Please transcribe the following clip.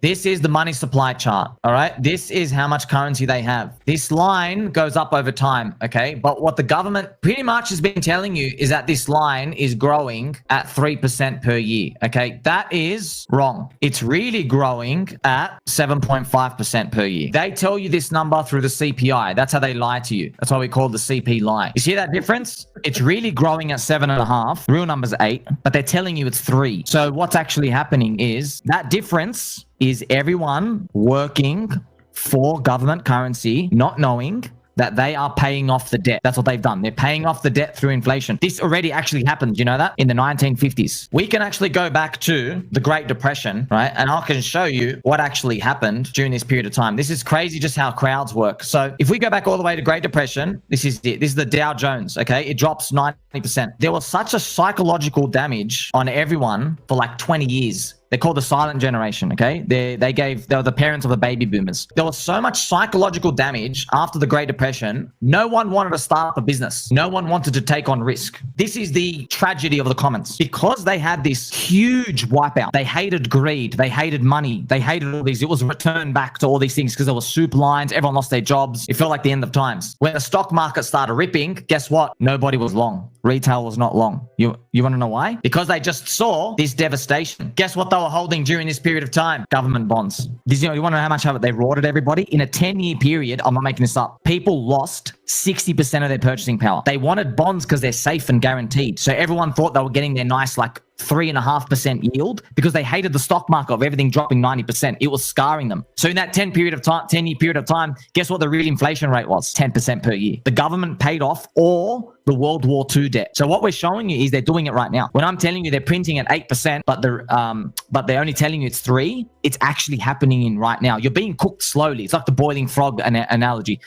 This is the money supply chart, all right? This is how much currency they have. This line goes up over time, okay? But what the government pretty much has been telling you is that this line is growing at 3% per year, okay? That is wrong. It's really growing at 7.5% per year. They tell you this number through the CPI. That's how they lie to you. That's why we call the CPLIE. You see that difference? It's really growing at 7.5. Real number's 8, but they're telling you it's 3. So what's actually happening is that difference is everyone working for government currency, not knowing that they are paying off the debt. That's what they've done. They're paying off the debt through inflation. This already actually happened. You know that? In the 1950s. We can actually go back to the Great Depression, right? And I can show you what actually happened during this period of time. This is crazy just how crowds work. So if we go back all the way to Great Depression, this is it. This is the Dow Jones, okay? It drops 90%. There was such a psychological damage on everyone for like 20 years. They're called the silent generation, okay? They were the parents of the baby boomers. There was so much psychological damage after the Great Depression. No one wanted to start up a business. No one wanted to take on risk. This is the tragedy of the commons. Because they had this huge wipeout. They hated greed. They hated money. They hated all these. It was returned back to all these things because there were soup lines. Everyone lost their jobs. It felt like the end of times. When the stock market started ripping, guess what? Nobody was long. Retail was not long. You want to know why? Because they just saw this devastation. Guess what they were holding during this period of time? Government bonds. You want to know how much they rorted everybody? In a 10-year period, I'm not making this up, people lost 60% of their purchasing power. They wanted bonds because they're safe and guaranteed. So everyone thought they were getting their nice 3.5% yield because they hated the stock market of everything dropping 90%. It was scarring them. So in that 10-year period of time, guess what the real inflation rate was? 10% per year. The government paid off all the World War II debt. So what we're showing you is they're doing it right now. When I'm telling you they're printing at 8%, but they're only telling you it's 3, it's actually happening in right now. You're being cooked slowly. It's like the boiling frog analogy.